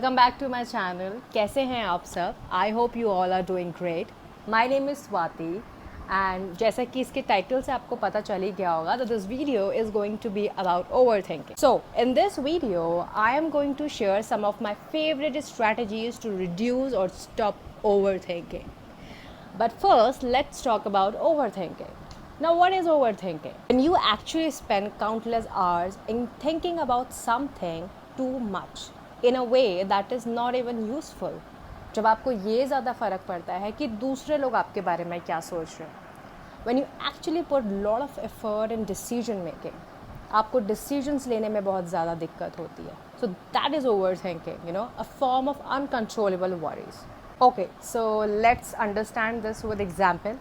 Welcome back to my channel. कैसे हैं आप सब? I hope you all are doing great. My name is Swati and जैसा कि इसके टाइटल से आपको पता चल ही गया होगा, तो this video is going to be about overthinking. So in this video I am going to share some of my favourite strategies to reduce और stop overthinking. But first, let's talk about overthinking. Now, what is overthinking? When you actually spend countless hours in thinking about something too much in a way that is not even useful. जब आपको ये ज़्यादा फ़र्क पड़ता है कि दूसरे लोग आपके बारे में क्या सोच रहे हैं. When you actually put lot of effort in decision making, आपको decisions लेने में बहुत ज़्यादा दिक्कत होती है. So that is overthinking, a form of uncontrollable worries. Okay, so let's understand this with example.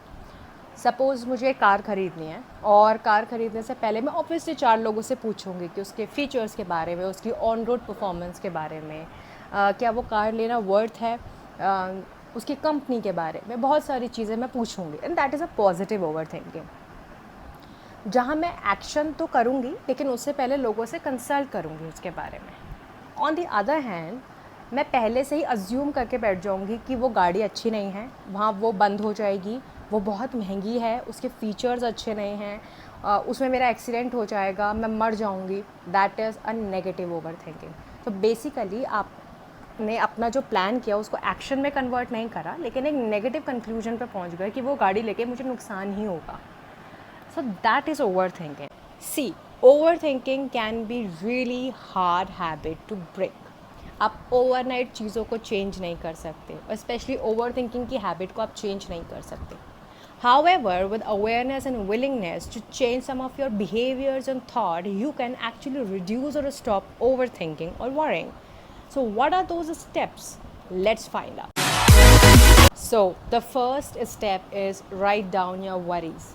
Suppose मुझे कार ख़रीदनी है और कार ख़रीदने से पहले मैं ऑब्वियसली 4 लोगों से पूछूंगी कि उसके फ़ीचर्स के बारे में, उसकी ऑन रोड परफॉर्मेंस के बारे में, क्या वो कार लेना वर्थ है, उसकी कंपनी के बारे में, बहुत सारी चीज़ें मैं पूछूंगी. And that is a positive over thinking, जहाँ मैं एक्शन तो करूँगी लेकिन उससे पहले लोगों से कंसल्ट करूँगी उसके बारे में. ऑन द अदर हैंड, मैं पहले से ही अज्यूम करके बैठ जाऊंगी कि वो गाड़ी अच्छी नहीं है, वहाँ वो बंद हो जाएगी, वो बहुत महंगी है, उसके फ़ीचर्स अच्छे नहीं हैं, उसमें मेरा एक्सीडेंट हो जाएगा, मैं मर जाऊंगी. That is a negative over thinking. तो बेसिकली आपने अपना जो प्लान किया उसको एक्शन में कन्वर्ट नहीं करा, लेकिन एक नेगेटिव कंक्लूजन पे पहुँच गए कि वो गाड़ी लेके मुझे नुकसान ही होगा. So that is overthinking. See, overthinking can be really hard habit to break. आप ओवरनाइट चीज़ों को चेंज नहीं कर सकते, स्पेशली ओवर थिंकिंग की हैबिट को आप चेंज नहीं कर सकते. However, with awareness and willingness to change some of your behaviours and thought, you can actually reduce और स्टॉप ओवर थिंकिंग और worrying. So what are those steps? Let's find out. So the first step is write down your worries.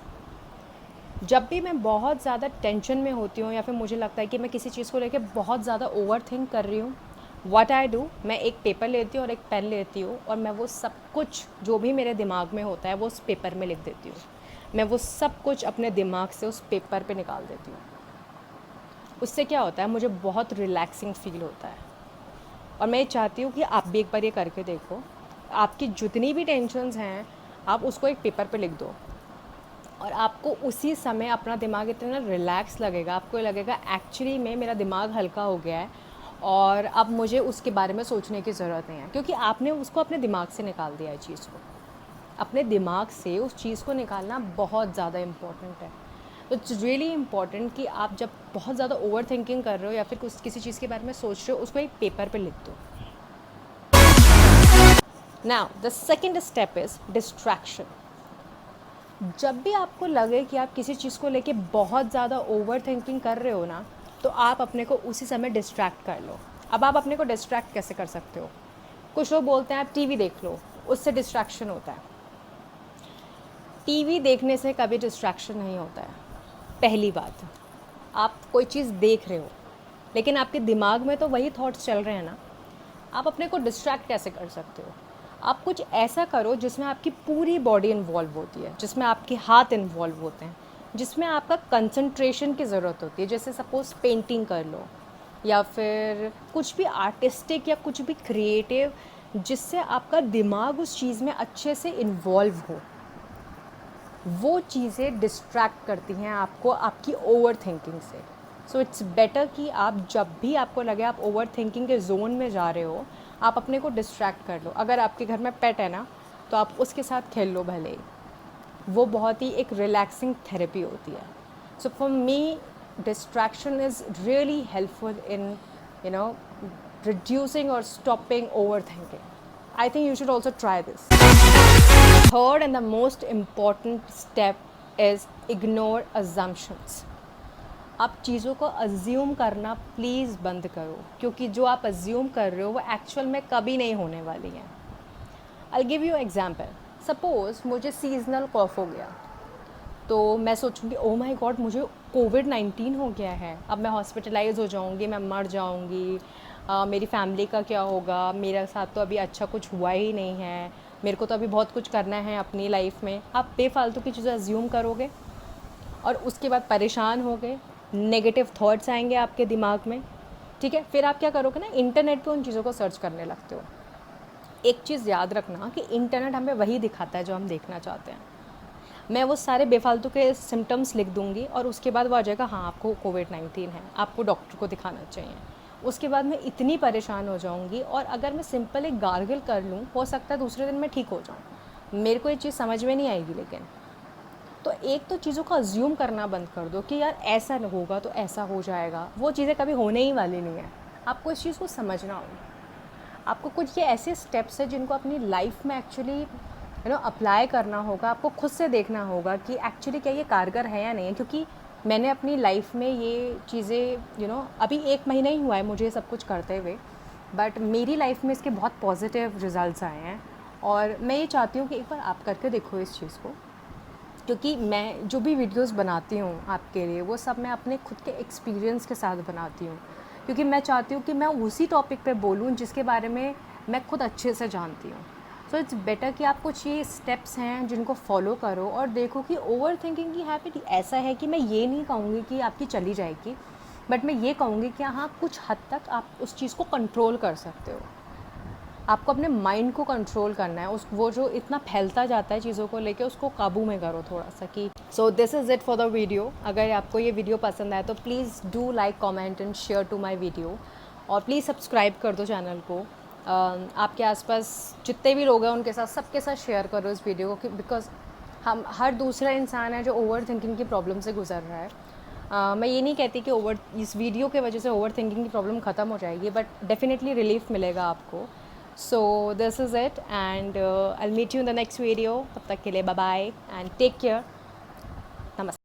जब भी मैं बहुत ज़्यादा tension में होती हूँ या फिर मुझे लगता है कि मैं किसी चीज़ को लेकर बहुत ज़्यादा ओवर थिंक कर रही हूँ, व्हाट आई डू, मैं एक पेपर लेती हूँ और एक पेन लेती हूँ और मैं वो सब कुछ जो भी मेरे दिमाग में होता है वो उस पेपर में लिख देती हूँ. मैं वो सब कुछ अपने दिमाग से उस पेपर पे निकाल देती हूँ. उससे क्या होता है, मुझे बहुत रिलैक्सिंग फील होता है. और मैं चाहती हूँ कि आप भी एक बार ये करके देखो. आपकी जितनी भी टेंशन्स हैं आप उसको एक पेपर पे लिख दो और आपको उसी समय अपना दिमाग इतना रिलैक्स लगेगा, आपको लगेगा एक्चुअली में मेरा दिमाग हल्का हो गया है और अब मुझे उसके बारे में सोचने की ज़रूरत नहीं है, क्योंकि आपने उसको अपने दिमाग से निकाल दिया है. चीज़ को अपने दिमाग से उस चीज़ को निकालना बहुत ज़्यादा इम्पॉर्टेंट है. तो इट्स रियली इम्पॉर्टेंट कि आप जब बहुत ज़्यादा ओवर थिंकिंग कर रहे हो या फिर किसी चीज़ के बारे में सोच रहे हो, उसको एक पेपर पर लिख दो. Now the second step is distraction. जब भी आपको लगे कि आप किसी चीज़ को लेके बहुत ज़्यादा ओवर थिंकिंग कर रहे हो ना, तो आप अपने को उसी समय डिस्ट्रैक्ट कर लो. अब आप अपने को डिस्ट्रैक्ट कैसे कर सकते हो? कुछ लोग बोलते हैं आप टीवी देख लो, उससे डिस्ट्रैक्शन होता है. टीवी देखने से कभी डिस्ट्रैक्शन नहीं होता है. पहली बात, आप कोई चीज़ देख रहे हो लेकिन आपके दिमाग में तो वही थॉट्स चल रहे हैं ना. आप अपने को डिस्ट्रैक्ट कैसे कर सकते हो? आप कुछ ऐसा करो जिसमें आपकी पूरी बॉडी इन्वॉल्व होती है, जिसमें आपके हाथ इन्वॉल्व होते हैं, जिसमें आपका कंसंट्रेशन की ज़रूरत होती है. जैसे सपोज़ पेंटिंग कर लो या फिर कुछ भी आर्टिस्टिक या कुछ भी क्रिएटिव, जिससे आपका दिमाग उस चीज़ में अच्छे से इन्वॉल्व हो. वो चीज़ें डिस्ट्रैक्ट करती हैं आपको आपकी ओवर थिंकिंग से. सो इट्स बेटर कि आप जब भी आपको लगे आप ओवर थिंकिंग के जोन में जा रहे हो, आप अपने को डिस्ट्रैक्ट कर लो. अगर आपके घर में पेट है ना, तो आप उसके साथ खेल लो भले ही. वो बहुत ही एक रिलैक्सिंग थेरेपी होती है. So for me, distraction is really helpful in reducing or stopping overthinking. I think you should also try this. Third and the most important step is ignore assumptions. आप चीज़ों को अज्यूम करना please बंद करो, क्योंकि जो आप अज्यूम कर रहे हो वो एक्चुअल में कभी नहीं होने वाली हैं. I'll give you example. Suppose मुझे सीजनल कॉफ हो गया तो मैं सोचूंगी ओ माय गॉड मुझे कोविड-19 हो गया है, अब मैं हॉस्पिटलाइज हो जाऊंगी, मैं मर जाऊंगी, मेरी फैमिली का क्या होगा, मेरे साथ तो अभी अच्छा कुछ हुआ ही नहीं है, मेरे को तो अभी बहुत कुछ करना है अपनी लाइफ में. आप बेफालतू की चीज़ें अज्यूम करोगे और उसके बाद परेशान होगे, नेगेटिव थॉट्स आएंगे आपके दिमाग में ठीक है, फिर आप क्या करोगे ना, इंटरनेट पे उन चीज़ों को सर्च करने लगते हो। एक चीज़ याद रखना कि इंटरनेट हमें वही दिखाता है जो हम देखना चाहते हैं। मैं वो सारे बेफालतू के सिम्टम्स लिख दूँगी और उसके बाद वो आ जाएगा, हाँ आपको कोविड-19 है, आपको डॉक्टर को दिखाना चाहिए। उसके बाद मैं इतनी परेशान हो जाऊँगी, और अगर मैं सिंपल एक गार्गल कर लूँ, हो सकता है दूसरे दिन मैं ठीक हो जाऊँ। मेरे को ये चीज़ समझ में नहीं आएगी। लेकिन तो एक तो चीज़ों को अज्यूम करना बंद कर दो कि यार ऐसा होगा तो ऐसा हो जाएगा, वो चीज़ें कभी होने ही वाली नहीं है। आपको इस चीज़ को समझना होगा। आपको कुछ ये ऐसे स्टेप्स हैं जिनको अपनी लाइफ में एक्चुअली अप्लाई करना होगा। आपको खुद से देखना होगा कि एक्चुअली क्या ये कारगर है या नहीं है, क्योंकि मैंने अपनी लाइफ में ये चीज़ें अभी 1 महीना ही हुआ है मुझे सब कुछ करते हुए, बट मेरी लाइफ में इसके बहुत पॉजिटिव रिजल्ट्स आए हैं। और मैं ये चाहती हूँ कि एक बार आप करके देखो इस चीज़ को, क्योंकि मैं जो भी वीडियोस बनाती हूँ आपके लिए, वो सब मैं अपने खुद के एक्सपीरियंस के साथ बनाती हूँ, क्योंकि मैं चाहती हूँ कि मैं उसी टॉपिक पे बोलूँ जिसके बारे में मैं खुद अच्छे से जानती हूँ। सो इट्स बेटर कि आप कुछ ये स्टेप्स हैं जिनको फॉलो करो और देखो कि ओवर थिंकिंग की हैबिट ऐसा है कि मैं ये नहीं कहूँगी कि आपकी चली जाएगी, बट मैं ये कहूँगी कि हाँ कुछ हद तक आप उस चीज़ को कंट्रोल कर सकते हो। आपको अपने माइंड को कंट्रोल करना है, उस वो जो इतना फैलता जाता है चीज़ों को लेके, उसको काबू में करो थोड़ा सा। कि so this is it for the video. अगर आपको ये वीडियो पसंद आए तो please do like, comment and share to my video, और प्लीज़ सब्सक्राइब कर दो चैनल को। आपके आसपास जितने भी लोग हैं उनके साथ, सबके साथ शेयर करो इस वीडियो को, बिकॉज हम हर दूसरा इंसान है जो ओवर थिंकिंग की प्रॉब्लम से गुजर रहा है। मैं ये नहीं कहती कि इस वीडियो के वजह से ओवर थिंकिंग की प्रॉब्लम ख़त्म हो जाएगी, बट डेफिनेटली रिलीफ मिलेगा आपको। So this is it, and I'll meet you in the next video. तब तक के लिए bye bye and take care. नमस्ते।